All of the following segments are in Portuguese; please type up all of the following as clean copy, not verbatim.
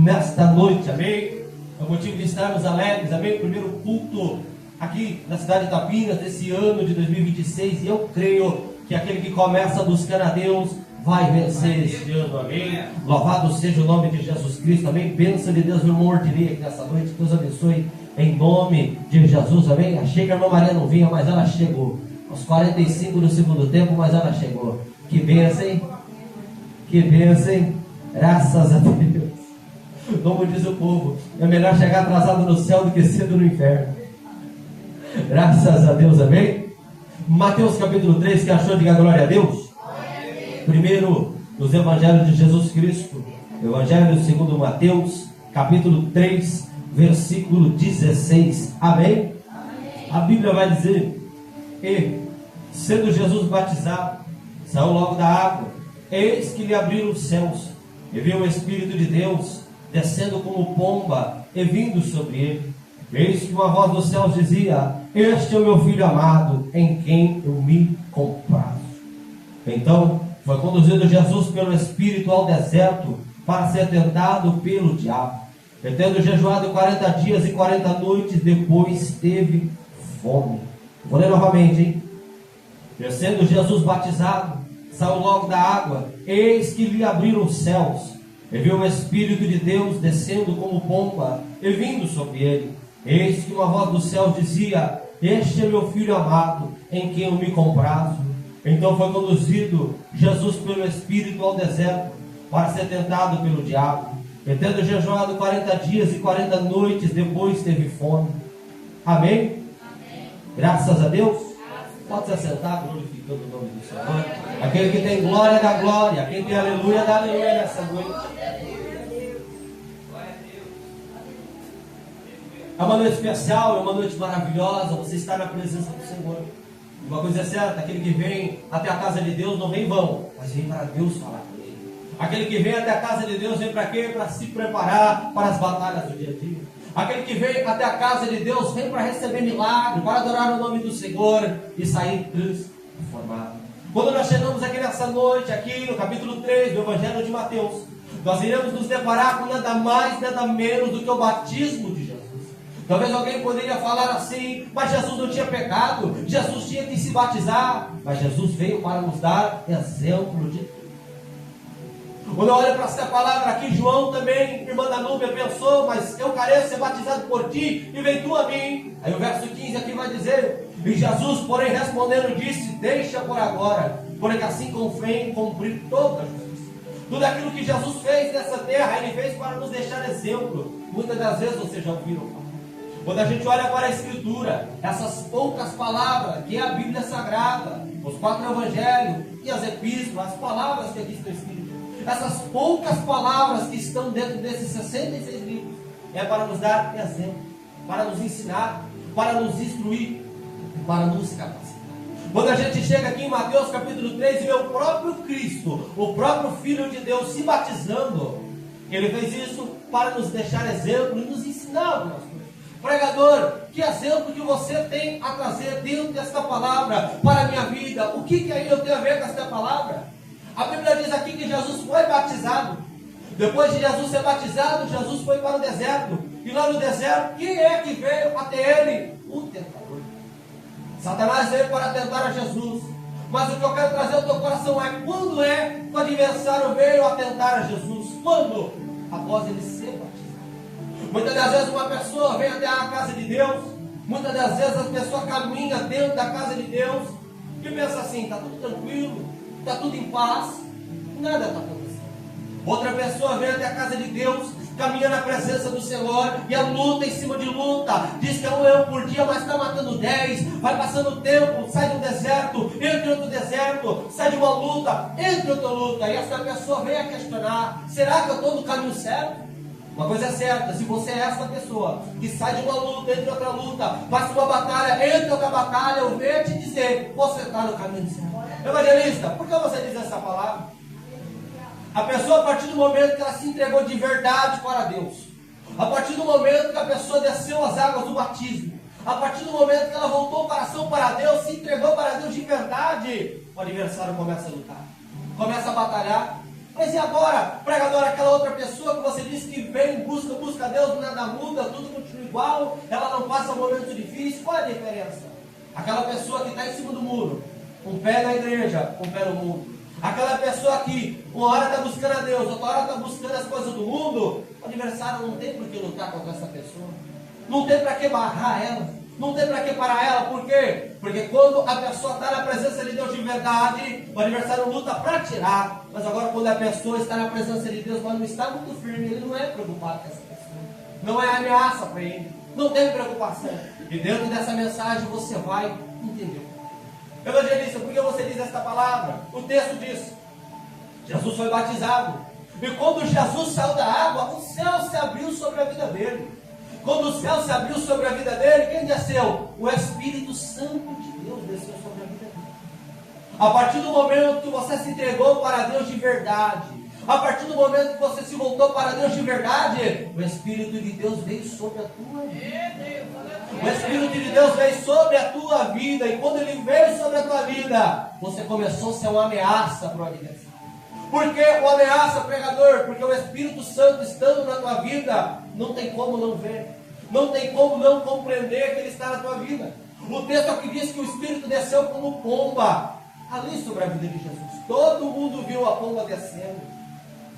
nesta noite, amém? É o motivo de estarmos alegres, amém? O primeiro culto aqui na cidade de Itapinas, desse ano de 2026, e eu creio que aquele que começa a buscar a Deus vai vencer este ano, amém? Louvado seja o nome de Jesus Cristo, amém? Bênção de Deus, meu irmão Ordirei aqui nessa noite, Deus abençoe em nome de Jesus, amém? Achei que a irmã Maria não vinha, mas ela chegou, aos 45 do segundo tempo, mas ela chegou. Que bênção, hein? Que bênção, hein? Graças a Deus. Como diz o povo, é melhor chegar atrasado no céu do que cedo no inferno. Graças a Deus, amém? Mateus capítulo 3, que achou? Diga glória a Deus. Primeiro, dos evangelhos de Jesus Cristo, Evangelho segundo Mateus, capítulo 3, versículo 16, amém? A Bíblia vai dizer: e, sendo Jesus batizado, saiu logo da água, eis que lhe abriram os céus, e viu o Espírito de Deus descendo como pomba e vindo sobre ele. Eis que uma voz dos céus dizia: este é o meu filho amado, em quem eu me comprazo. Então foi conduzido Jesus pelo Espírito ao deserto para ser tentado pelo diabo. E tendo jejuado 40 dias e 40 noites, depois teve fome. Vou ler novamente, hein? E sendo Jesus batizado, saiu logo da água, eis que lhe abriram os céus, e viu o Espírito de Deus descendo como pomba e vindo sobre ele. Eis que uma voz do céu dizia: este é meu filho amado, em quem eu me comprazo. Então foi conduzido Jesus pelo Espírito ao deserto para ser tentado pelo diabo. E tendo jejuado 40 dias e 40 noites, depois teve fome. Amém? Graças a Deus. Pode se assentar, glorificando o nome do Senhor. Aquele que tem glória dá glória, quem tem aleluia dá aleluia nessa noite. É uma noite especial, é uma noite maravilhosa. Você está na presença do Senhor. Uma coisa é certa: aquele que vem até a casa de Deus não vem em vão, mas vem para Deus falar com ele. Aquele que vem até a casa de Deus vem para quê? Para se preparar para as batalhas do dia a dia. Aquele que vem até a casa de Deus vem para receber milagre, para adorar o nome do Senhor e sair transformado. Quando nós chegamos aqui nessa noite, aqui no capítulo 3 do Evangelho de Mateus, nós iremos nos deparar com nada mais, nada menos do que o batismo de Jesus. Talvez alguém poderia falar assim: mas Jesus não tinha pecado, Jesus tinha que se batizar. Mas Jesus veio para nos dar exemplo de Deus. Quando eu olho para essa palavra aqui, João também, irmã da Núbia, pensou: mas eu careço ser batizado por ti, e vem tu a mim. Aí o verso 15 aqui vai dizer: e Jesus, porém, respondendo, disse: deixa por agora, porque assim convém cumprir toda a justiça. Tudo aquilo que Jesus fez nessa terra, Ele fez para nos deixar exemplo. Muitas das vezes vocês já ouviram falar. Quando a gente olha para a Escritura, essas poucas palavras, que é a Bíblia Sagrada, os 4 Evangelhos e as Epístolas, as palavras que aqui estão escritas, essas poucas palavras que estão dentro desses 66 livros, é para nos dar exemplo, para nos ensinar, para nos instruir, para nos capacitar. Quando a gente chega aqui em Mateus capítulo 3 e vê o próprio Cristo, o próprio Filho de Deus se batizando, Ele fez isso para nos deixar exemplo e nos ensinar algumas coisas. Pregador, que exemplo que você tem a trazer dentro desta palavra para a minha vida? O que aí eu tenho a ver com esta palavra? A Bíblia diz aqui que Jesus foi batizado. Depois de Jesus ser batizado, Jesus foi para o deserto. E lá no deserto, quem é que veio até ele? O tentador. Satanás veio para tentar a Jesus. Mas o que eu quero trazer ao teu coração é: quando é que o adversário veio a tentar a Jesus? Quando? Após ele ser batizado. Muitas das vezes uma pessoa vem até a casa de Deus, muitas das vezes a pessoa caminha dentro da casa de Deus e pensa assim: está tudo tranquilo, está tudo em paz, nada está acontecendo. Outra pessoa vem até a casa de Deus, caminha na presença do Senhor e é luta em cima de luta, diz que é 1 leão por dia, mas está matando 10, vai passando o tempo, sai de um deserto, entra em outro deserto, sai de uma luta, entra em outra luta, e essa pessoa vem a questionar: será que eu estou no caminho certo? Uma coisa é certa: se você é essa pessoa que sai de uma luta, entra em outra luta, passa uma batalha, entra em outra batalha, eu venho te dizer: você está no caminho certo. Evangelista, por que você diz essa palavra? A pessoa, a partir do momento que ela se entregou de verdade para Deus, a partir do momento que a pessoa desceu as águas do batismo, a partir do momento que ela voltou o coração para Deus, se entregou para Deus de verdade, o adversário começa a lutar, começa a batalhar. Mas e agora, pregador, aquela outra pessoa que você disse diz que vem, busca Deus, nada muda, tudo continua igual, ela não passa momentos difíceis. Qual é a diferença? Aquela pessoa que está em cima do muro, um pé na igreja, um pé no mundo. Aquela pessoa que uma hora está buscando a Deus, outra hora está buscando as coisas do mundo, o adversário não tem por que lutar contra essa pessoa. Não tem para que barrar ela. Não tem para que parar ela. Por quê? Porque quando a pessoa está na presença de Deus de verdade, o adversário luta para tirar. Mas agora quando a pessoa está na presença de Deus, mas não está muito firme, ele não é preocupado com essa pessoa. Não é ameaça para ele. Não tem preocupação. E dentro dessa mensagem você vai entender. Evangelista, por que você diz esta palavra? O texto diz: Jesus foi batizado. E quando Jesus saiu da água, o céu se abriu sobre a vida dele. Quando o céu se abriu sobre a vida dele, quem desceu? O Espírito Santo de Deus desceu sobre a vida dele. A partir do momento que você se entregou para Deus de verdade, a partir do momento que você se voltou para Deus de verdade, o Espírito de Deus veio sobre a tua vida. O Espírito de Deus veio sobre a tua vida. E quando ele veio sobre a tua vida, você começou a ser uma ameaça para o adversário. Por que uma ameaça, pregador? Porque o Espírito Santo estando na tua vida, não tem como não ver. Não tem como não compreender que ele está na tua vida. O texto aqui diz que o Espírito desceu como pomba ali sobre a vida de Jesus. Todo mundo viu a pomba descendo.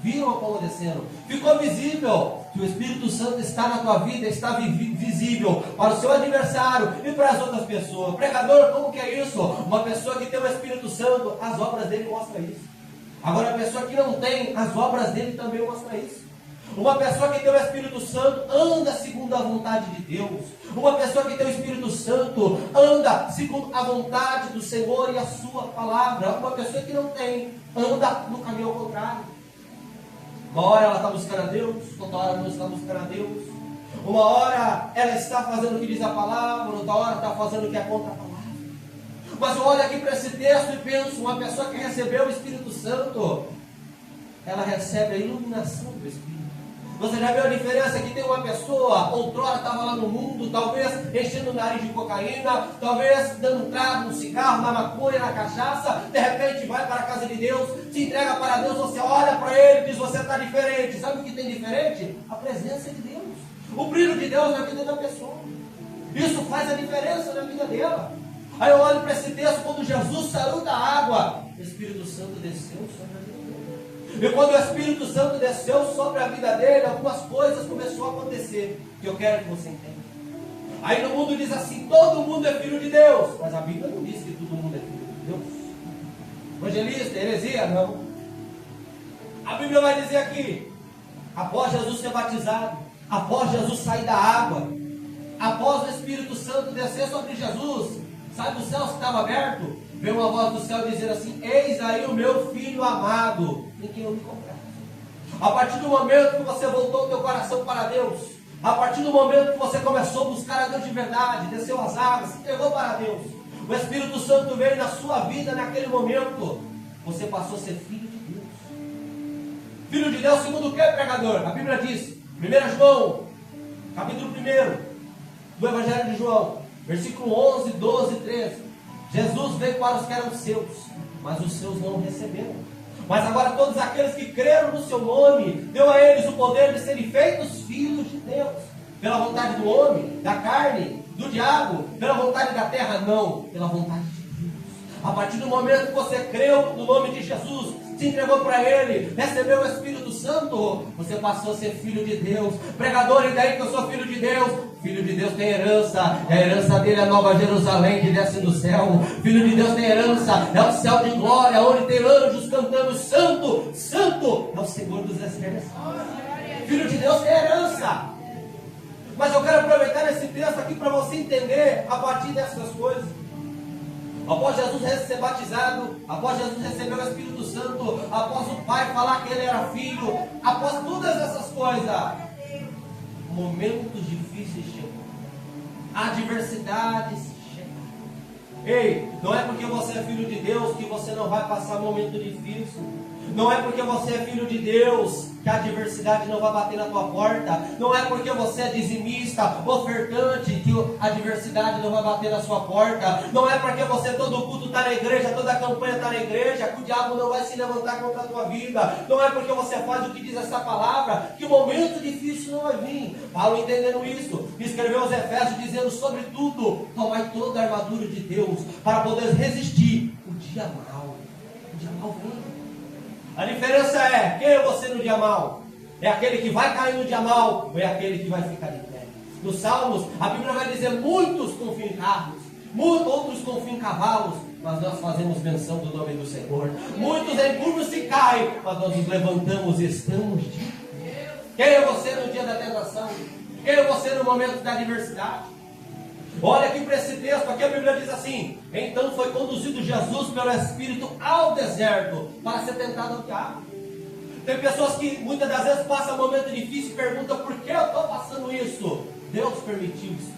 Viram a pomba descendo. Ficou visível que o Espírito Santo está na tua vida, está visível para o seu adversário e para as outras pessoas. Pregador, como que é isso? Uma pessoa que tem o Espírito Santo, as obras dele mostram isso. Agora a pessoa que não tem, as obras dele também mostram isso. Uma pessoa que tem o Espírito Santo anda segundo a vontade de Deus. Uma pessoa que tem o Espírito Santo anda segundo a vontade do Senhor e a sua palavra. Uma pessoa que não tem, anda no caminho ao contrário. Uma hora ela está buscando a Deus, outra hora não está buscando a Deus. Uma hora ela está fazendo o que diz a palavra, outra hora está fazendo o que é contra a palavra. Mas eu olho aqui para esse texto e penso, uma pessoa que recebeu o Espírito Santo, ela recebe a iluminação do Espírito. Você já viu a diferença que tem uma pessoa, outrora estava lá no mundo, talvez enchendo o nariz de cocaína, talvez dando um trago, um cigarro, na maconha, na cachaça, de repente vai para a casa de Deus, se entrega para Deus, você olha para ele e diz, você está diferente. Sabe o que tem diferente? A presença de Deus, o brilho de Deus na vida da pessoa. Isso faz a diferença na vida dela. Aí eu olho para esse texto, quando Jesus saiu da água, o Espírito Santo desceu sobre a vida dele. E quando o Espírito Santo desceu sobre a vida dele, algumas coisas começaram a acontecer, que eu quero que você entenda. Aí no mundo diz assim, todo mundo é filho de Deus. Mas a Bíblia não diz que todo mundo é filho de Deus. Evangelista, heresia? Não. A Bíblia vai dizer aqui, após Jesus ser batizado, após Jesus sair da água, após o Espírito Santo descer sobre Jesus, sabe o céu que estava aberto? Veio uma voz do céu dizer assim, eis aí o meu filho amado, em quem eu me comprazo. A partir do momento que você voltou o teu coração para Deus, a partir do momento que você começou a buscar a Deus de verdade, desceu as águas, se entregou para Deus, o Espírito Santo veio na sua vida naquele momento, você passou a ser filho de Deus. Filho de Deus segundo o que, pregador? A Bíblia diz, 1 João, capítulo 1 do Evangelho de João, versículo 11, 12 e 13. Jesus veio para os que eram seus, mas os seus não receberam. Mas agora todos aqueles que creram no seu nome, deu a eles o poder de serem feitos filhos de Deus. Pela vontade do homem, da carne, do diabo, pela vontade da terra, não, pela vontade de Deus. A partir do momento que você creu no nome de Jesus, se entregou para Ele, recebeu o Espírito Santo, você passou a ser filho de Deus. Pregador, e daí que eu sou filho de Deus? Filho de Deus tem herança, e a herança dele é a Nova Jerusalém que desce do céu. Filho de Deus tem herança, é o céu de glória, onde tem anjos cantando santo, santo, é o Senhor dos exércitos. Filho de Deus tem herança. Mas eu quero aproveitar esse texto aqui para você entender a partir dessas coisas. Após Jesus ser batizado, após Jesus receber o Espírito Santo, após o Pai falar que ele era filho, após todas essas coisas, momentos difíceis chegam, adversidades chegam. Ei, não é porque você é filho de Deus que você não vai passar momento difícil. Não é porque você é filho de Deus que a adversidade não vai bater na tua porta. Não é porque você é dizimista, ofertante, que a adversidade não vai bater na sua porta. Não é porque você todo culto está na igreja, toda campanha está na igreja, que o diabo não vai se levantar contra a tua vida. Não é porque você faz o que diz essa palavra, que o momento difícil não vai vir. Paulo, entendendo isso, escreveu aos Efésios dizendo: sobretudo, tomai toda a armadura de Deus, para poder resistir o dia mau. O dia mau vem. A diferença é, quem é você no dia mau? É aquele que vai cair no dia mau, ou é aquele que vai ficar de pé? Nos Salmos, a Bíblia vai dizer: muitos confiam em carros, outros confiam em cavalos, mas nós fazemos menção do nome do Senhor. Muitos em curvos se caem, mas nós nos levantamos e estamos de pé. Quem é você no dia da tentação? Quem é você no momento da adversidade? Olha aqui para esse texto, aqui a Bíblia diz assim: então foi conduzido Jesus pelo Espírito ao deserto para ser tentado ao diabo. Tem pessoas que muitas das vezes passam um momento difícil e perguntam: por que eu estou passando isso? Deus permitiu isso.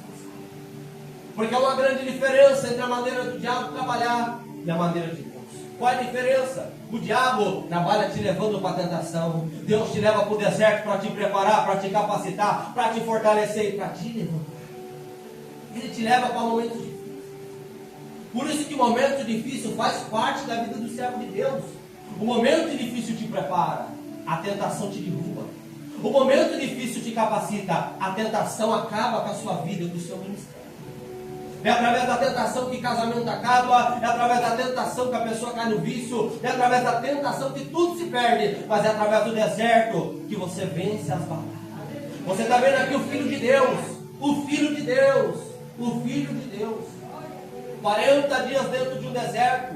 Porque há uma grande diferença entre a maneira do diabo trabalhar e a maneira de Deus. Qual é a diferença? O diabo trabalha te levando para a tentação. Deus te leva para o deserto para te preparar, para te capacitar, para te fortalecer e para te levantar. Ele te leva para momentos difíceis. Por isso que o momento difícil faz parte da vida do servo de Deus. O momento difícil te prepara, a tentação te derruba. O momento difícil te capacita, a tentação acaba com a sua vida e com o seu ministério. É através da tentação que casamento acaba, é através da tentação que a pessoa cai no vício, é através da tentação que tudo se perde, mas é através do deserto que você vence as batalhas. Você está vendo aqui o Filho de Deus, o Filho de Deus, o Filho de Deus. 40 dias dentro de um deserto,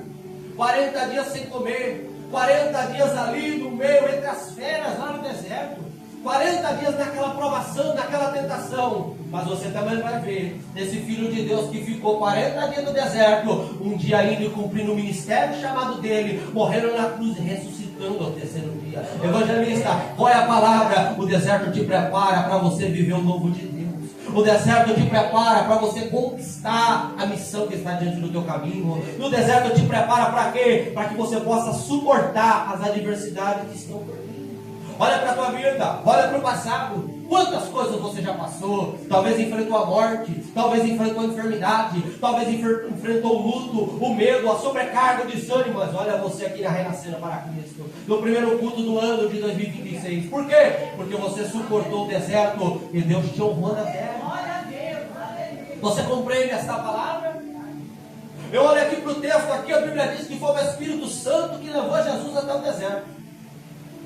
40 dias sem comer, 40 dias ali no meio, entre as feras lá no deserto, 40 dias naquela provação, naquela tentação. Mas você também vai ver esse Filho de Deus que ficou 40 dias no deserto, um dia indo e cumprindo o ministério chamado dele, morrendo na cruz e ressuscitando ao terceiro dia. Evangelista, qual é a palavra? O deserto te prepara para você viver o novo de Deus. O deserto te prepara para você conquistar a missão que está diante do teu caminho. O deserto te prepara para quê? Para que você possa suportar as adversidades que estão por vir. Olha para a tua vida, olha para o passado. Quantas coisas você já passou? Talvez enfrentou a morte, talvez enfrentou a enfermidade, talvez enfrentou o luto, o medo, a sobrecarga, o desânimo. Mas olha você aqui na Renascendo para Cristo, no primeiro culto do ano de 2026. Por quê? Porque você suportou o deserto e Deus te honrou na terra. Você compreende essa palavra? Eu olho aqui para o texto, aqui a Bíblia diz que foi o Espírito Santo que levou Jesus até o deserto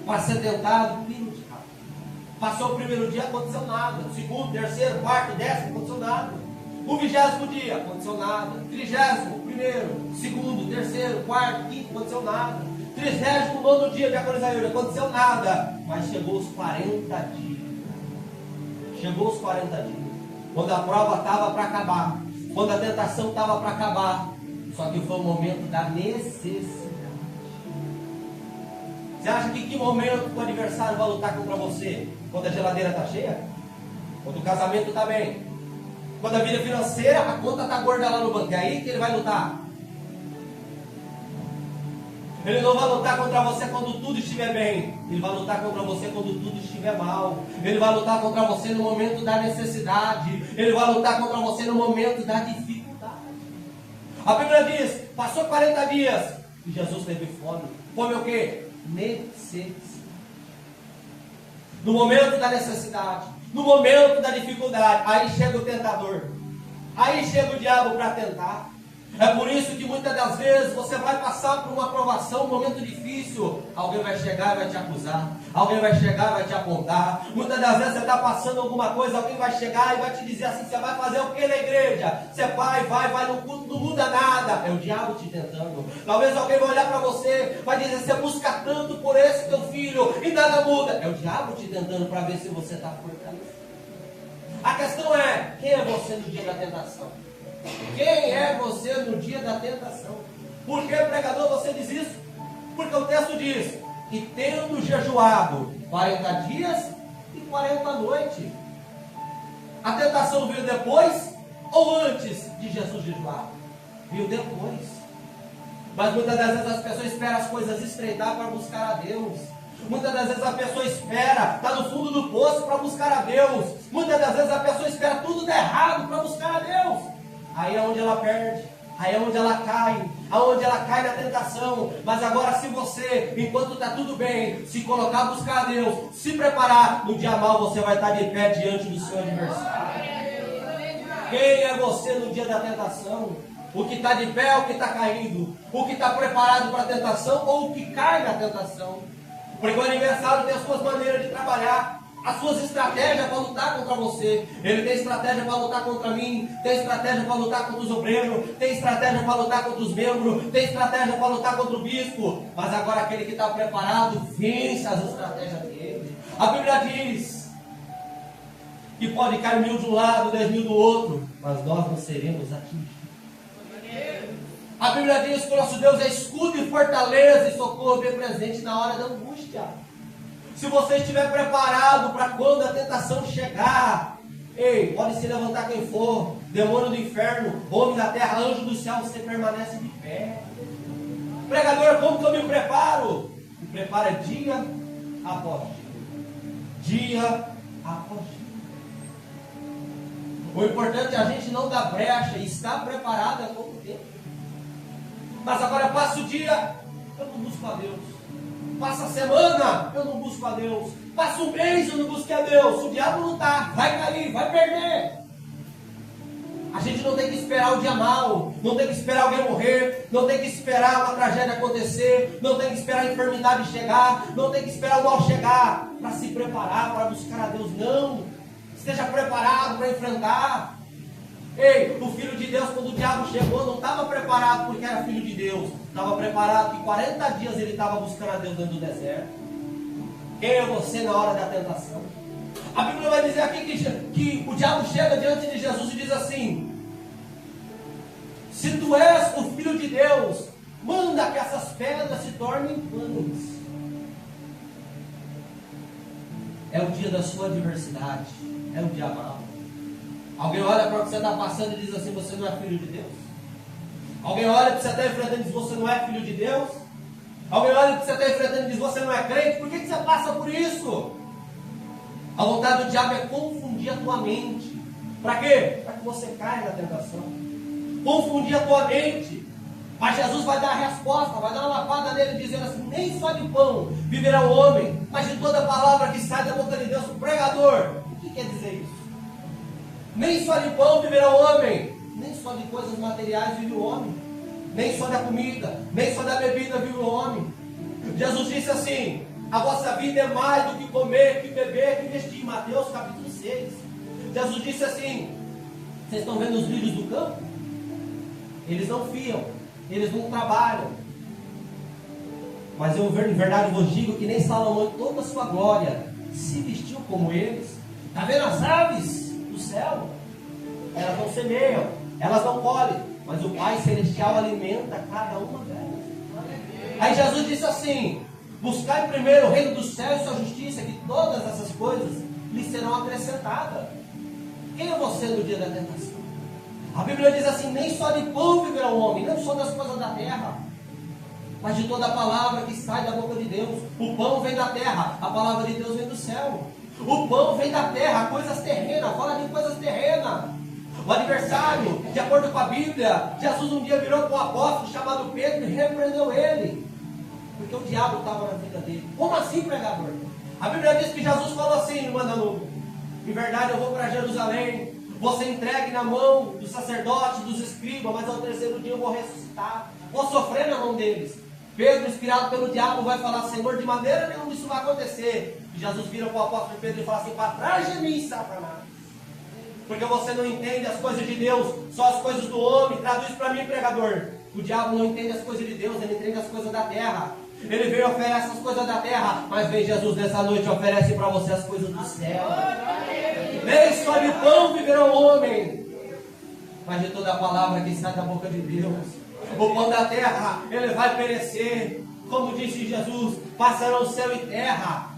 para ser tentado. Passou o primeiro dia, aconteceu nada. O segundo, terceiro, quarto, décimo, aconteceu nada. O 20º dia, aconteceu nada. 31º, segundo, terceiro, quarto, quinto, aconteceu nada. 39º dia de Acolhimento, aconteceu nada. Mas chegou os 40 dias. Chegou os 40 dias. Quando a prova estava para acabar. Quando a tentação estava para acabar. Só que foi o momento da necessidade. Você acha que em que momento o adversário vai lutar contra você? Quando a geladeira está cheia? Quando o casamento está bem? Quando a vida financeira, a conta está gorda lá no banco? É aí que ele vai lutar? Ele não vai lutar contra você quando tudo estiver bem. Ele vai lutar contra você quando tudo estiver mal. Ele vai lutar contra você no momento da necessidade. Ele vai lutar contra você no momento da dificuldade. A Bíblia diz, passou 40 dias e Jesus teve fome. Fome o quê? Necessidade. No momento da necessidade, no momento da dificuldade, aí chega o tentador, aí chega o diabo para tentar. É por isso que muitas das vezes você vai passar por uma provação, um momento difícil. Alguém vai chegar e vai te acusar. Alguém vai chegar e vai te apontar. Muitas das vezes você está passando alguma coisa, alguém vai chegar e vai te dizer assim: você vai fazer o que na igreja? Você vai no culto, não muda nada. É o diabo te tentando. Talvez alguém vai olhar para você, vai dizer: você busca tanto por esse teu filho e nada muda. É o diabo te tentando para ver se você está fortalecido. A questão é: quem é você no dia da tentação? Quem é você no dia da tentação? Por que, pregador, você diz isso? Porque o texto diz que tendo jejuado 40 dias e 40 noites. A tentação veio depois ou antes de Jesus jejuar? Veio depois. Mas muitas das vezes as pessoas esperam as coisas estreitar para buscar a Deus. Muitas das vezes a pessoa espera, está no fundo do poço para buscar a Deus. Muitas das vezes a pessoa espera tudo dar errado para buscar a Deus. Aí é onde ela perde, aí é onde ela cai na tentação. Mas agora, se você, enquanto está tudo bem, se colocar a buscar a Deus, se preparar, no dia mal você vai estar de pé diante do seu adversário. Quem é você no dia da tentação? O que está de pé ou o que está caindo? O que está preparado para a tentação ou o que cai na tentação? Porque o adversário tem as suas maneiras de trabalhar, as suas estratégias para lutar contra você. Ele tem estratégia para lutar contra mim, tem estratégia para lutar contra os obreiros, tem estratégia para lutar contra os membros, tem estratégia para lutar contra o bispo. Mas agora aquele que está preparado vence as estratégias dele. A Bíblia diz que pode cair 1000 de um lado, 10.000 do outro, mas nós não seremos atingidos. A Bíblia diz que o nosso Deus é escudo e fortaleza e socorro bem presente na hora da angústia. Se você estiver preparado para quando a tentação chegar, ei, pode se levantar quem for, demônio do inferno, homem da terra, anjo do céu, você permanece de pé. Pregador, como que eu me preparo? Me prepara dia após dia após dia. O importante é a gente não dar brecha e estar preparado a todo tempo. Mas agora passa o dia, eu não busco a Deus. Passa a semana, eu não busco a Deus. Passa um mês, eu não busco a Deus. O diabo não está, vai cair, vai perder. A gente não tem que esperar o dia mau, não tem que esperar alguém morrer, não tem que esperar uma tragédia acontecer, não tem que esperar a enfermidade chegar, não tem que esperar o mal chegar para se preparar, para buscar a Deus. Não, esteja preparado para enfrentar. Ei, o Filho de Deus, quando o diabo chegou, não estava preparado porque era Filho de Deus. Estava preparado que 40 dias ele estava buscando a Deus dentro do deserto. Quem é você na hora da tentação? A Bíblia vai dizer aqui que o diabo chega diante de Jesus e diz assim: se tu és o Filho de Deus, manda que essas pedras se tornem pães. É o dia da sua adversidade, é o dia mau. Alguém olha para o que você está passando e diz assim: você não é filho de Deus? Alguém olha para o que você está enfrentando e diz: você não é filho de Deus? Alguém olha para o que você está enfrentando e diz: você não é crente? Por que você passa por isso? A vontade do diabo é confundir a tua mente. Para quê? Para que você caia na tentação. Confundir a tua mente. Mas Jesus vai dar a resposta, vai dar uma lapada nele, dizendo assim: nem só de pão viverá o homem, mas de toda palavra que sai da boca de Deus. O pregador, o que quer dizer isso? Nem só de pão viverá o homem, nem só de coisas materiais vive o homem, nem só da comida, nem só da bebida vive o homem. Jesus disse assim: a vossa vida é mais do que comer, que beber, que vestir. Mateus capítulo 6. Jesus disse assim: vocês estão vendo os lírios do campo? Eles não fiam, eles não trabalham, mas eu em verdade vos digo que nem Salomão em toda a sua glória se vestiu como eles. Está vendo as aves do céu? Elas não semeiam, elas não colhem, mas o Pai Celestial alimenta cada uma delas. Aí Jesus disse assim: buscai primeiro o reino do céu e sua justiça, que todas essas coisas lhe serão acrescentadas. Quem é você no dia da tentação? A Bíblia diz assim: nem só de pão viverá o homem, não só das coisas da terra, mas de toda a palavra que sai da boca de Deus. O pão vem da terra, a palavra de Deus vem do céu. O pão vem da terra, coisas terrenas, fala de coisas terrenas. O adversário, de acordo com a Bíblia, Jesus um dia virou para um apóstolo chamado Pedro e repreendeu ele, porque o diabo estava na vida dele. Como assim, pregador? A Bíblia diz que Jesus falou assim: manda-no, em verdade eu vou para Jerusalém, vou ser entregue na mão dos sacerdotes, dos escribas, mas ao terceiro dia eu vou ressuscitar, vou sofrer na mão deles. Pedro, inspirado pelo diabo, vai falar: Senhor, de maneira nenhuma isso vai acontecer. E Jesus vira para o apóstolo Pedro e fala assim: para trás de mim, Satanás, porque você não entende as coisas de Deus, só as coisas do homem. Traduz para mim, pregador. O diabo não entende as coisas de Deus, ele entende as coisas da terra. Ele veio e oferece as coisas da terra, mas vem Jesus nessa noite e oferece para você as coisas do céu. Nem só de pão viverá o homem, mas de toda a palavra que sai da boca de Deus. O pão da terra, ele vai perecer, como disse Jesus: passarão céu e terra.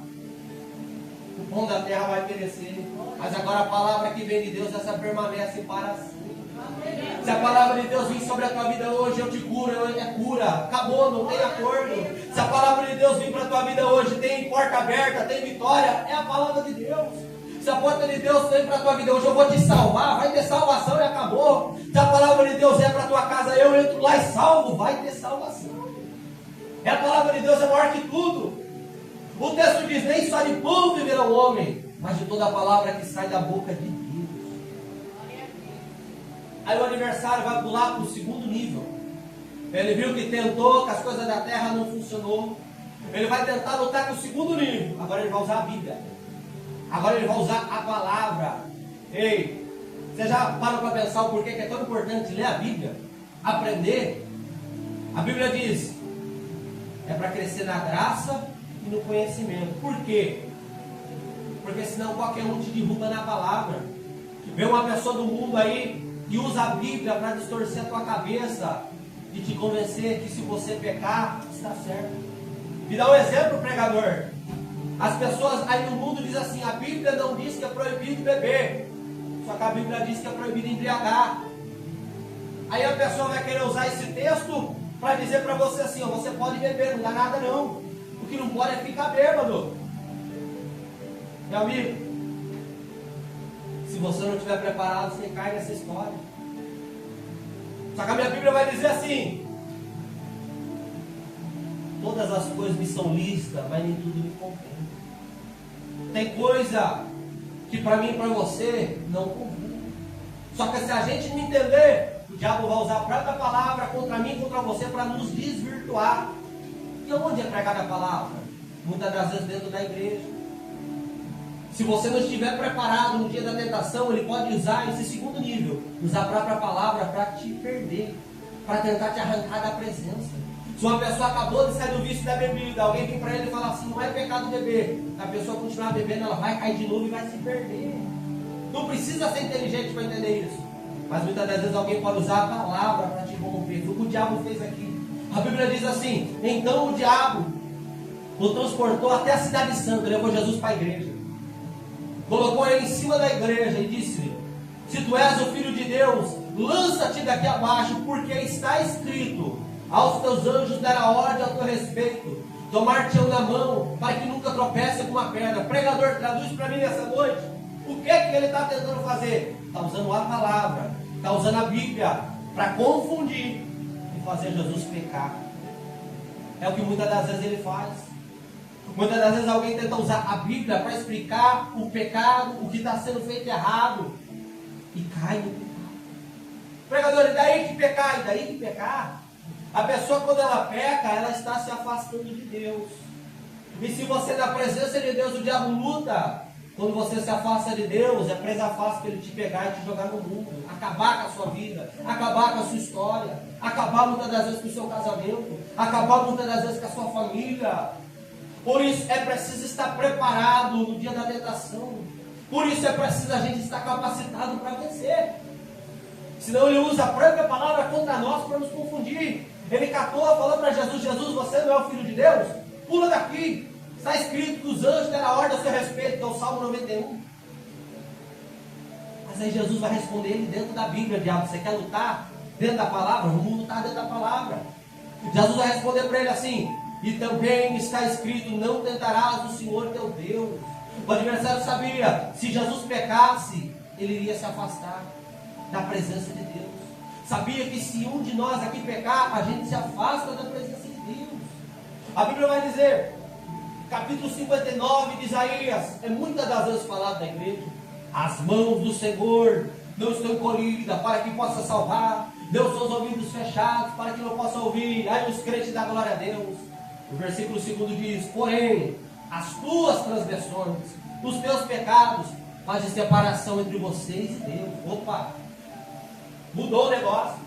O pão da terra vai perecer, mas agora a palavra que vem de Deus, essa permanece para sempre. Se a palavra de Deus vir sobre a tua vida hoje, eu te curo, é cura. Acabou, não tem acordo. Se a palavra de Deus vir para a tua vida hoje, tem porta aberta, tem vitória, é a palavra de Deus. Se a porta de Deus vem para a tua vida hoje, eu vou te salvar, vai ter salvação e acabou. Se a palavra de Deus é para a tua casa, eu entro lá e salvo, vai ter salvação. É a palavra de Deus, é maior que tudo. O texto diz, nem só de pão viverá o homem, mas de toda a palavra que sai da boca de Deus. Aí o adversário vai pular para o segundo nível. Ele viu que tentou, que as coisas da terra não funcionou. Ele vai tentar lutar com o segundo nível. Agora ele vai usar a Bíblia. Agora ele vai usar a palavra. Ei, você já parou para pensar o porquê que é tão importante ler a Bíblia? Aprender? A Bíblia diz, é para crescer na graça e no conhecimento. Por quê? Porque senão qualquer um te derruba na palavra. Vê uma pessoa do mundo aí que usa a Bíblia para distorcer a tua cabeça e te convencer que se você pecar, está certo. Me dá um exemplo, pregador. As pessoas aí no mundo dizem assim, a Bíblia não diz que é proibido beber, só que a Bíblia diz que é proibido embriagar. Aí a pessoa vai querer usar esse texto para dizer para você assim, ó, você pode beber, não dá nada não. O que não pode é ficar bêbado. Meu amigo, se você não estiver preparado, você cai nessa história. Só que a minha Bíblia vai dizer assim, todas as coisas me são lícitas, mas nem tudo me convém. Tem coisa que para mim e para você não convém. Só que se a gente não entender, o diabo vai usar a própria palavra contra mim e contra você para nos desvirtuar. E onde é pregada a palavra? Muitas das vezes dentro da igreja. Se você não estiver preparado no dia da tentação, ele pode usar esse segundo nível, usar a própria palavra para te perder, para tentar te arrancar da presença. Se uma pessoa acabou de sair do vício da bebida, alguém vem para ele e fala assim, não é pecado beber, a pessoa continuar bebendo, ela vai cair de novo e vai se perder. Não precisa ser inteligente para entender isso, mas muitas das vezes alguém pode usar a palavra para te corromper. Foi o que o diabo fez aqui. A Bíblia diz assim, então o diabo o transportou até a cidade santa, levou Jesus para a igreja. Colocou ele em cima da igreja e disse, se tu és o Filho de Deus, lança-te daqui abaixo, porque está escrito, aos teus anjos dará ordem ao teu respeito, tomar-te-ão na mão, para que nunca tropece com uma pedra. Pregador, traduz para mim nessa noite, o que é que ele está tentando fazer? Está usando a palavra, está usando a Bíblia, para confundir e fazer Jesus pecar. É o que muitas das vezes ele faz. Muitas das vezes alguém tenta usar a Bíblia para explicar o pecado, o que está sendo feito errado, e cai no pecado. Pregador, e daí que pecar? E daí que pecar? A pessoa, quando ela peca, ela está se afastando de Deus. E se você na presença de Deus, o diabo luta. Quando você se afasta de Deus, é presa fácil para ele te pegar e te jogar no mundo, acabar com a sua vida, acabar com a sua história, acabar muitas das vezes com o seu casamento, acabar muitas das vezes com a sua família. Por isso é preciso estar preparado no dia da tentação. Por isso é preciso a gente estar capacitado para vencer. Senão ele usa a própria palavra contra nós para nos confundir. Ele catou, falou para Jesus, Jesus, você não é o Filho de Deus? Pula daqui. Está escrito que os anjos deram a ordem a seu respeito, que é o Salmo 91. Mas aí Jesus vai responder ele dentro da Bíblia, diabo, você quer lutar dentro da palavra? O mundo está dentro da palavra. Jesus vai responder para ele assim, e também está escrito, não tentarás o Senhor teu Deus. O adversário sabia, se Jesus pecasse, ele iria se afastar da presença de Deus. Sabia que se um de nós aqui pecar, a gente se afasta da presença de Deus. A Bíblia vai dizer, capítulo 59 de Isaías, é muitas das vezes falado da igreja, as mãos do Senhor não estão encolhidas para que possa salvar, deu seus ouvidos fechados para que não possa ouvir. Aí os crentes dão glória a Deus. O versículo 2 diz, porém, as tuas transgressões, os teus pecados, fazem separação entre vocês e Deus. Opa, mudou o negócio.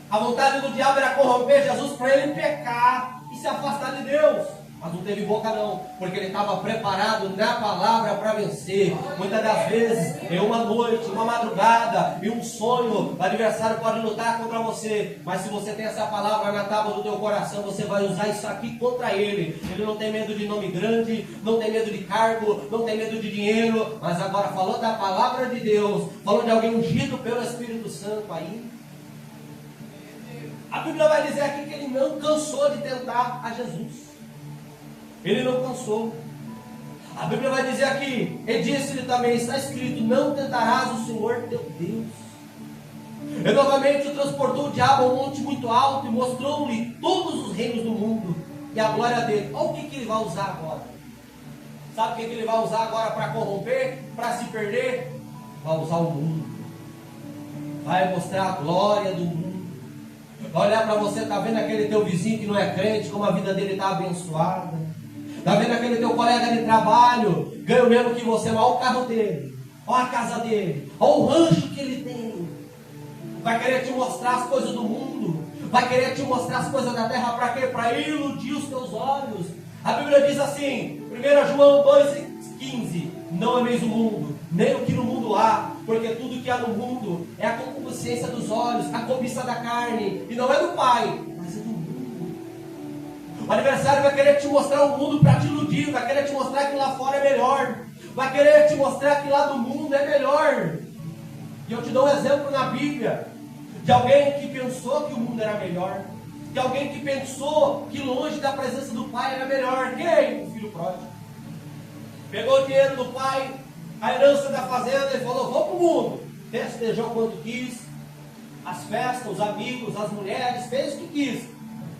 A vontade do diabo era corromper Jesus para ele pecar e se afastar de Deus. Mas não teve boca não, porque ele estava preparado na palavra para vencer. Muitas das vezes, em uma noite, uma madrugada, e um sonho, o adversário pode lutar contra você. Mas se você tem essa palavra na tábua do teu coração, você vai usar isso aqui contra ele. Ele não tem medo de nome grande, não tem medo de cargo, não tem medo de dinheiro. Mas agora falou da palavra de Deus, falou de alguém ungido pelo Espírito Santo aí. A Bíblia vai dizer aqui que ele não cansou de tentar a Jesus. Ele não cansou. A Bíblia vai dizer aqui, e disse-lhe também, está escrito, não tentarás o Senhor teu Deus. E novamente o transportou o diabo a um monte muito alto e mostrou-lhe todos os reinos do mundo e a glória dele. Olha o que ele vai usar agora. Sabe o que ele vai usar agora para corromper, para se perder? Vai usar o mundo. Vai mostrar a glória do mundo. Vai olhar para você, está vendo aquele teu vizinho que não é crente, como a vida dele está abençoada. Está vendo aquele teu colega de trabalho, ganha o mesmo que você, mas olha o carro dele, olha a casa dele, olha o rancho que ele tem. Vai querer te mostrar as coisas do mundo, vai querer te mostrar as coisas da terra, para quê? Para iludir os teus olhos. A Bíblia diz assim, 1 João 2,15, não ameis o mundo, nem o que no mundo há, porque tudo que há no mundo é a concupiscência dos olhos, a cobiça da carne, e não é do Pai, mas é do mundo. O adversário vai querer te mostrar o mundo para te iludir, vai querer te mostrar que lá fora é melhor, vai querer te mostrar que lá do mundo é melhor. E eu te dou um exemplo na Bíblia, de alguém que pensou que o mundo era melhor, de alguém que pensou que longe da presença do Pai era melhor. Quem? O filho pródigo. Pegou o dinheiro do pai, a herança da fazenda e falou, vou para o mundo. Festejou quanto quis, as festas, os amigos, as mulheres, fez o que quis.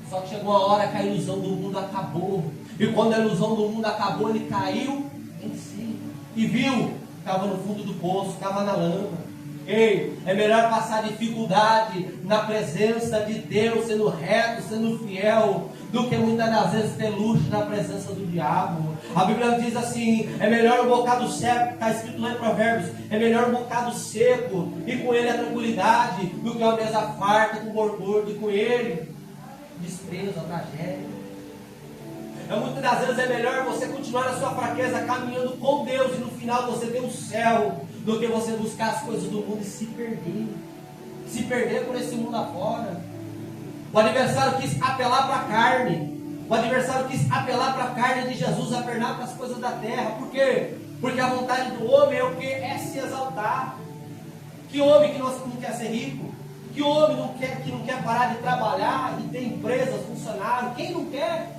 Só que chegou uma hora que a ilusão do mundo acabou. E quando a ilusão do mundo acabou, ele caiu em si. E viu, estava no fundo do poço, estava na lama. Ei, é melhor passar dificuldade na presença de Deus, sendo reto, sendo fiel, do que muitas das vezes ter luxo na presença do diabo. A Bíblia diz assim, é melhor um bocado seco, está escrito lá em Provérbios, é melhor um bocado seco, e com ele a tranquilidade, do que uma mesa farta com gorgordo, e com ele desprezo, a tragédia. Muitas das vezes é melhor você continuar na sua fraqueza, caminhando com Deus, e no final você ter o céu, do que você buscar as coisas do mundo e se perder por esse mundo afora. O adversário quis apelar para a carne, o adversário quis apelar para a carne de Jesus, apelar para as coisas da terra. Por quê? Porque a vontade do homem é o que? É se exaltar. Que homem que não quer ser rico? Que homem que não quer parar de trabalhar e ter empresas, funcionários? Quem não quer?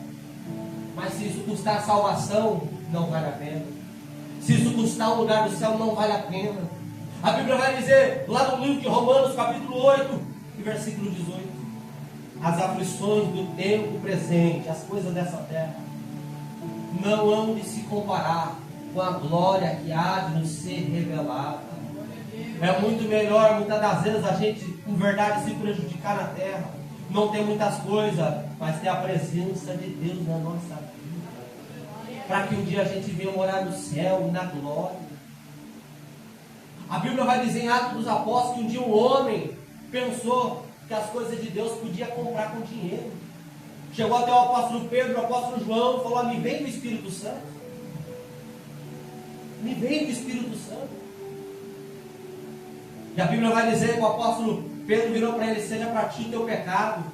Mas se isso custar a salvação, não vale a pena. Se isso custar um lugar do céu, não vale a pena. A Bíblia vai dizer, lá no livro de Romanos, capítulo 8, e versículo 18, as aflições do tempo presente, as coisas dessa terra, não hão de se comparar com a glória que há de nos ser revelada. É muito melhor, muitas das vezes, a gente, em verdade, se prejudicar na terra, não ter muitas coisas, mas ter a presença de Deus na nossa vida, para que um dia a gente venha morar no céu, na glória. A Bíblia vai dizer em Atos dos Apóstolos que um dia um homem pensou que as coisas de Deus podia comprar com dinheiro. Chegou até o apóstolo Pedro, o apóstolo João, falou, me vem do Espírito Santo. Me vem do Espírito Santo. E a Bíblia vai dizer que o apóstolo Pedro virou para ele, seja para ti o teu pecado.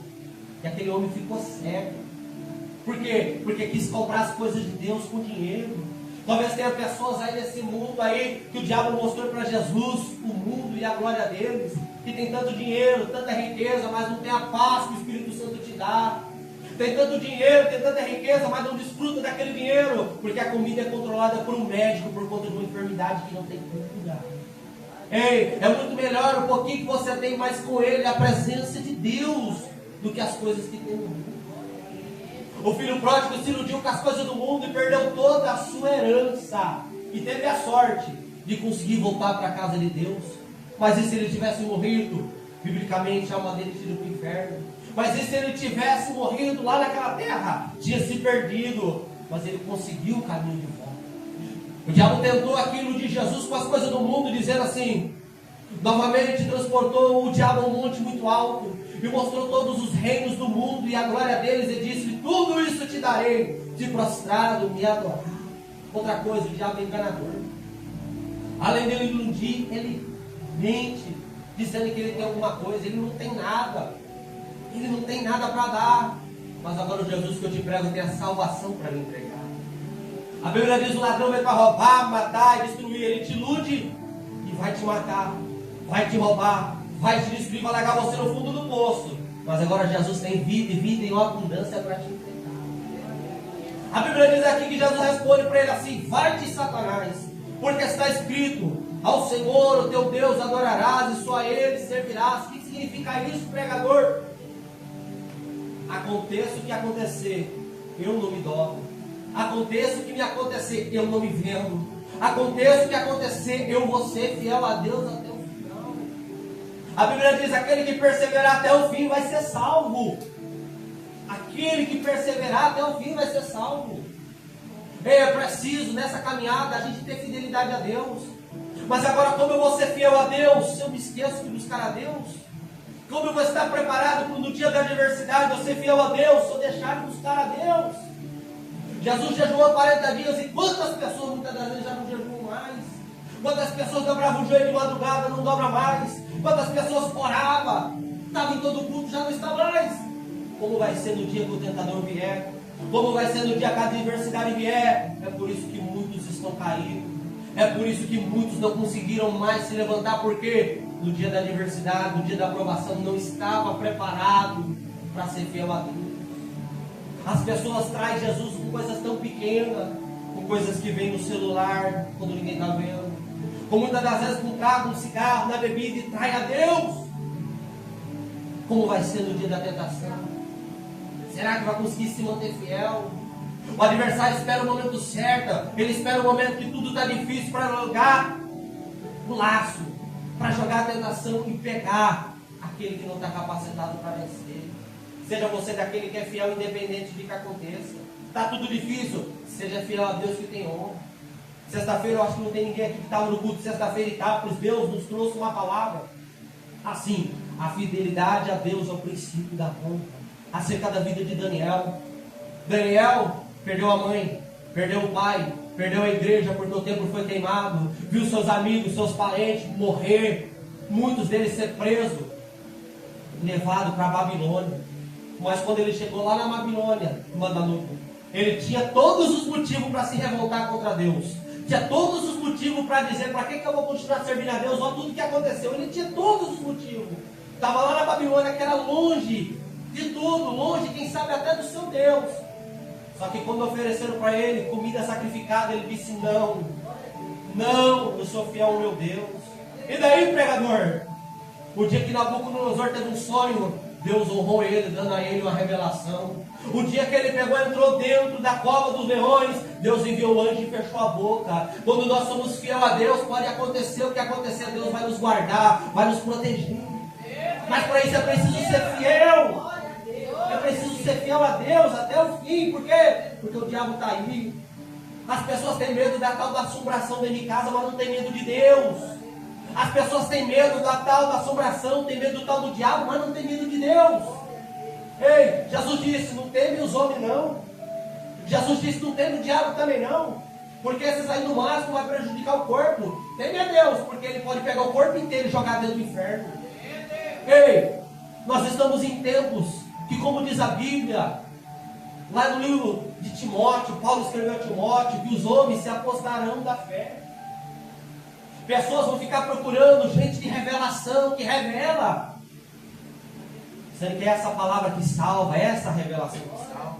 E aquele homem ficou cego. Por quê? Porque quis comprar as coisas de Deus com dinheiro. Talvez tenha pessoas aí nesse mundo aí, que o diabo mostrou para Jesus o mundo e a glória deles, que tem tanto dinheiro, tanta riqueza, mas não tem a paz que o Espírito Santo te dá. Tem tanto dinheiro, tem tanta riqueza, mas não desfruta daquele dinheiro, porque a comida é controlada por um médico, por conta de uma enfermidade que não tem cura. Ei, é muito melhor o pouquinho que você tem, mais com ele, a presença de Deus, do que as coisas que tem no mundo. O filho pródigo se iludiu com as coisas do mundo e perdeu toda a sua herança. E teve a sorte de conseguir voltar para a casa de Deus. Mas e se ele tivesse morrido? Biblicamente, a alma dele tinha ido para o inferno. Mas e se ele tivesse morrido lá naquela terra? Tinha se perdido. Mas ele conseguiu o caminho de volta. O diabo tentou aquilo de Jesus com as coisas do mundo, dizendo assim, novamente transportou o diabo a um monte muito alto, e mostrou todos os reinos do mundo e a glória deles, e disse, tudo isso te darei, se prostrado, me adorar. Outra coisa, o diabo é enganador. Além dele iludir, ele mente, dizendo que ele tem alguma coisa. Ele não tem nada. Ele não tem nada para dar. Mas agora o Jesus que eu te prego tem a salvação para lhe entregar. A Bíblia diz: o ladrão veio para roubar, matar e destruir. Ele te ilude e vai te matar, vai te roubar, vai te destruir, vai largar você no fundo do poço. Mas agora Jesus tem vida e vida em abundância para te entregar. A Bíblia diz aqui que Jesus responde para ele assim: vai-te, Satanás, porque está escrito: ao Senhor, o teu Deus, adorarás e só a Ele servirás. O que significa isso, pregador? Aconteça o que acontecer, eu não me dobro. Aconteça o que me acontecer, eu não me vendo. Aconteça o que acontecer, eu vou ser fiel a Deus até o final. A Bíblia diz: aquele que perseverar até o fim vai ser salvo. Aquele que perseverar até o fim vai ser salvo. É preciso nessa caminhada a gente ter fidelidade a Deus. Mas agora, como eu vou ser fiel a Deus se eu me esqueço de buscar a Deus? Como eu vou estar preparado para no dia da adversidade eu ser fiel a Deus se eu deixar de buscar a Deus? Jesus jejuou 40 dias e quantas pessoas muitas das vezes já não jejuam mais? Quantas pessoas dobravam o joelho de madrugada, não dobra mais? Quantas pessoas oravam, estavam em todo culto, já não está mais? Como vai ser no dia que o tentador vier? Como vai ser no dia que a adversidade vier? É por isso que muitos estão caídos. É por isso que muitos não conseguiram mais se levantar, porque no dia da adversidade, no dia da aprovação, não estava preparado para ser fiel a Deus. As pessoas traem Jesus com coisas tão pequenas, com coisas que vêm no celular, quando ninguém está vendo, com muitas das vezes com carro, um cigarro, na bebida, e trai a Deus. Como vai ser no dia da tentação? Será que vai conseguir se manter fiel? O adversário espera o momento certo, ele espera o momento que tudo está difícil para jogar o laço, para jogar a tentação e pegar aquele que não está capacitado para vencer. Seja você daquele que é fiel independente de que aconteça. Está tudo difícil, seja fiel a Deus que tem honra. Sexta-feira eu acho que não tem ninguém aqui que estava no culto de sexta-feira e tal, pois Deus nos trouxe uma palavra. Assim, a fidelidade a Deus é o princípio da honra. Acerca da vida de Daniel. Daniel perdeu a mãe, perdeu o pai, perdeu a igreja porque o templo foi queimado, viu seus amigos, seus parentes morrer, muitos deles ser presos, levado para a Babilônia. Mas quando ele chegou lá na Babilônia, ele tinha todos os motivos para se revoltar contra Deus, tinha todos os motivos para dizer: para que eu vou continuar servindo a Deus? Olha tudo que aconteceu. Ele tinha todos os motivos, estava lá na Babilônia, que era longe de tudo, longe, quem sabe até do seu Deus. Só que quando ofereceram para ele comida sacrificada, ele disse: não, eu sou fiel ao meu Deus. E daí, pregador? O dia que Nabucodonosor teve um sonho, Deus honrou ele, dando a ele uma revelação. O dia que ele pegou e entrou dentro da cova dos leões, Deus enviou o anjo e fechou a boca. Quando nós somos fiel a Deus, pode acontecer o que acontecer, Deus vai nos guardar, vai nos proteger. Mas para isso é preciso ser fiel. É preciso ser fiel a Deus até o fim. Por quê? Porque o diabo está aí. As pessoas têm medo da tal da assombração dentro de casa, mas não tem medo de Deus. As pessoas têm medo da tal da assombração, têm medo do tal do diabo, mas não tem medo de Deus. Ei, Jesus disse: não teme os homens não. Jesus disse: não teme o diabo também não. Porque esses aí no máximo vai prejudicar o corpo. Teme a Deus, porque ele pode pegar o corpo inteiro e jogar dentro do inferno. Ei, nós estamos em tempos que, como diz a Bíblia, lá no livro de Timóteo, Paulo escreveu a Timóteo, que os homens se apostarão da fé. Pessoas vão ficar procurando gente de revelação, que revela. Sendo que é essa palavra que salva, essa revelação que salva.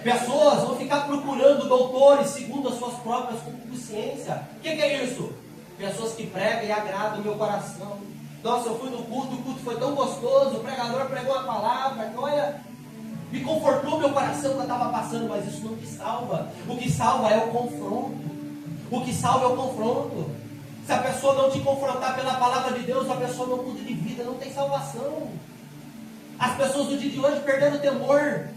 Pessoas vão ficar procurando doutores segundo as suas próprias concupiscências. O que é isso? Pessoas que pregam e agradam o meu coração. Nossa, eu fui no culto, o culto foi tão gostoso, o pregador pregou a palavra, que olha, me confortou meu coração que eu estava passando, mas isso não te salva. O que salva é o confronto. O que salva é o confronto. Se a pessoa não te confrontar pela palavra de Deus, a pessoa não muda de vida, não tem salvação. As pessoas do dia de hoje perderam o temor.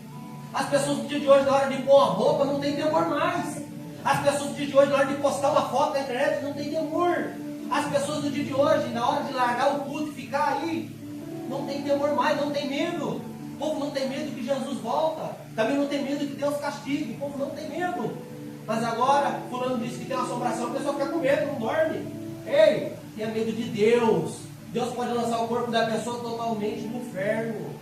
As pessoas do dia de hoje, na hora de pôr uma roupa, não tem temor mais. As pessoas do dia de hoje, na hora de postar uma foto na internet, não tem temor. As pessoas do dia de hoje, na hora de largar o culto e ficar aí, não tem temor mais, não tem medo. O povo não tem medo que Jesus volta. Também não tem medo que Deus castigue. O povo não tem medo. Mas agora, fulano disse que tem uma assombração, a pessoa fica com medo, não dorme. Ei, tenha medo de Deus. Deus pode lançar o corpo da pessoa totalmente no inferno.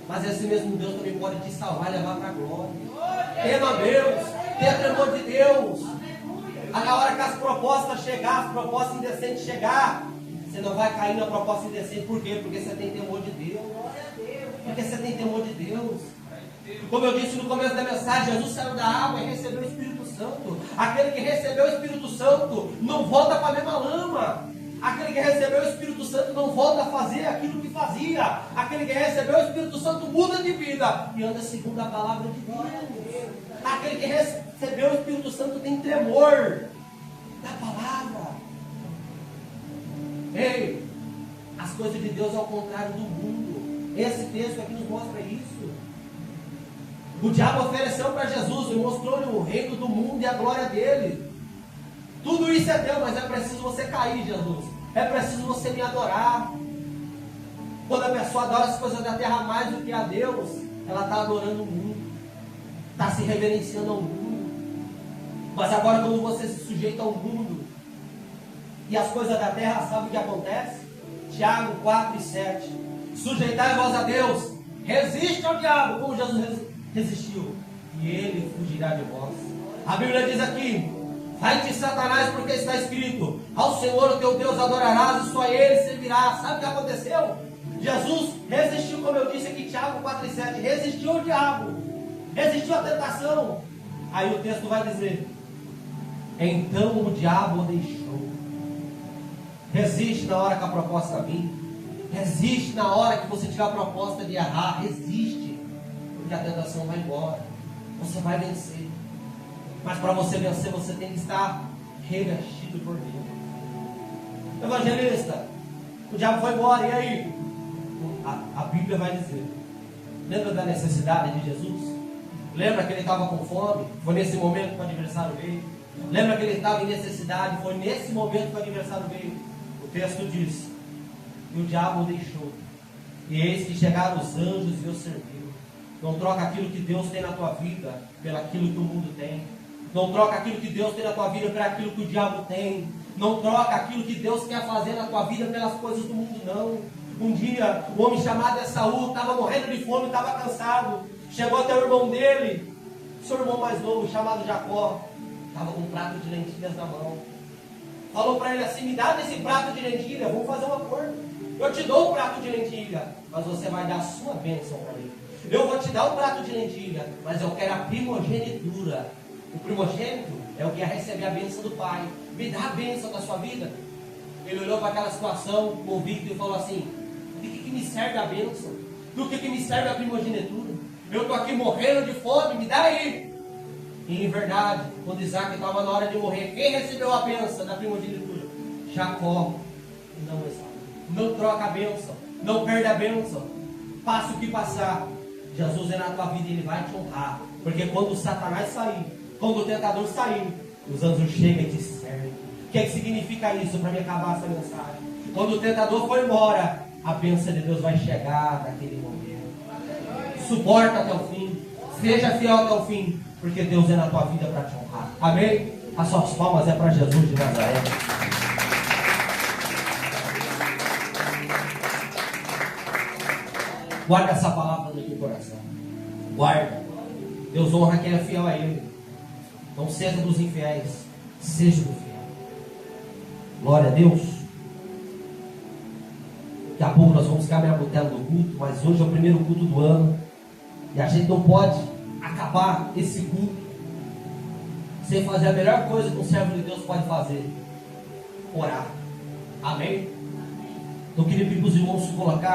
Mas esse mesmo Deus também pode te salvar e levar para a glória. Tema Deus, tenha temor de Deus. Na hora que as propostas chegar, as propostas indecentes chegar, você não vai cair na proposta indecente. Por quê? Porque você tem temor de Deus. Porque você tem temor de Deus. Como eu disse no começo da mensagem, Jesus saiu da água e recebeu o Espírito Santo. Aquele que recebeu o Espírito Santo não volta para a mesma lama. Aquele que recebeu o Espírito Santo não volta a fazer aquilo que fazia. Aquele que recebeu o Espírito Santo muda de vida e anda segundo a palavra de Deus. Aquele que recebeu o Espírito Santo tem tremor da palavra. Ei, as coisas de Deus ao contrário do mundo. Esse texto aqui nos mostra isso. O diabo ofereceu para Jesus e mostrou-lhe o reino do mundo e a glória dele. Tudo isso é teu, mas é preciso você cair, Jesus. É preciso você me adorar. Quando a pessoa adora as coisas da terra mais do que a Deus, ela está adorando o mundo. Está se reverenciando ao mundo. Mas agora quando você se sujeita ao mundo e as coisas da terra, sabe o que acontece? Tiago 4 e 7. Sujeitai-vos a Deus. Resiste ao diabo, como Jesus resistiu, e ele fugirá de vós. A Bíblia diz aqui: vai-te, Satanás, porque está escrito: ao Senhor o teu Deus adorarás e só Ele servirá. Sabe o que aconteceu? Jesus resistiu, como eu disse aqui, Tiago 4 e 7, resistiu ao diabo, resistiu à tentação. Aí o texto vai dizer: então o diabo o deixou. Resiste na hora que a proposta vir. Resiste na hora que você tiver a proposta de errar. Resiste, porque a tentação vai embora. Você vai vencer. Mas para você vencer, você tem que estar revestido por Deus. Evangelista, o diabo foi embora, e aí? A Bíblia vai dizer: lembra da necessidade de Jesus? Lembra que ele estava com fome? Foi nesse momento que o adversário veio. Lembra que ele estava em necessidade? Foi nesse momento que o adversário veio. O texto diz: e o diabo o deixou. E eis que chegaram os anjos e o serviram. Não troca aquilo que Deus tem na tua vida pelaquilo que o mundo tem. Não troca aquilo que Deus tem na tua vida por aquilo que o diabo tem. Não troca aquilo que Deus quer fazer na tua vida pelas coisas do mundo, não. Um dia, um homem chamado Esaú estava morrendo de fome, estava cansado. Chegou até o irmão dele, seu irmão mais novo, chamado Jacó. Estava com um prato de lentilhas na mão. Falou para ele assim: me dá desse prato de lentilha, vamos fazer um acordo. Eu te dou o prato de lentilha, mas você vai dar a sua bênção para mim. Eu vou te dar o prato de lentilha, mas eu quero a primogenitura. O primogênito é o que ia receber a bênção do pai. Me dá a bênção da sua vida. Ele olhou para aquela situação convicto e falou assim: de que me serve a bênção? Do que me serve a primogenitura? Eu estou aqui morrendo de fome, me dá aí. E em verdade, quando Isaac estava na hora de morrer, quem recebeu a bênção da primogenitura? Jacó, e não Esaú. Não troca a bênção, não perde a bênção. Passa o que passar, Jesus é na tua vida e Ele vai te honrar. Porque quando o Satanás sair, quando o tentador sair, os anjos chegam e te servem. O que é que significa isso para me acabar essa mensagem? Quando o tentador for embora, a bênção de Deus vai chegar naquele momento. Suporta até o fim, seja fiel até o fim, porque Deus é na tua vida para te honrar. Amém? As suas palmas é para Jesus de Nazaré. Guarda essa palavra no teu coração. Guarda. Deus honra quem é fiel a Ele. Não seja dos infiéis, seja do fiel. Glória a Deus. Daqui a pouco nós vamos caminhar para o tela do culto, mas hoje é o primeiro culto do ano. E a gente não pode acabar esse culto sem fazer a melhor coisa que um servo de Deus pode fazer: orar. Amém? Então eu queria pedir para os irmãos se colocar.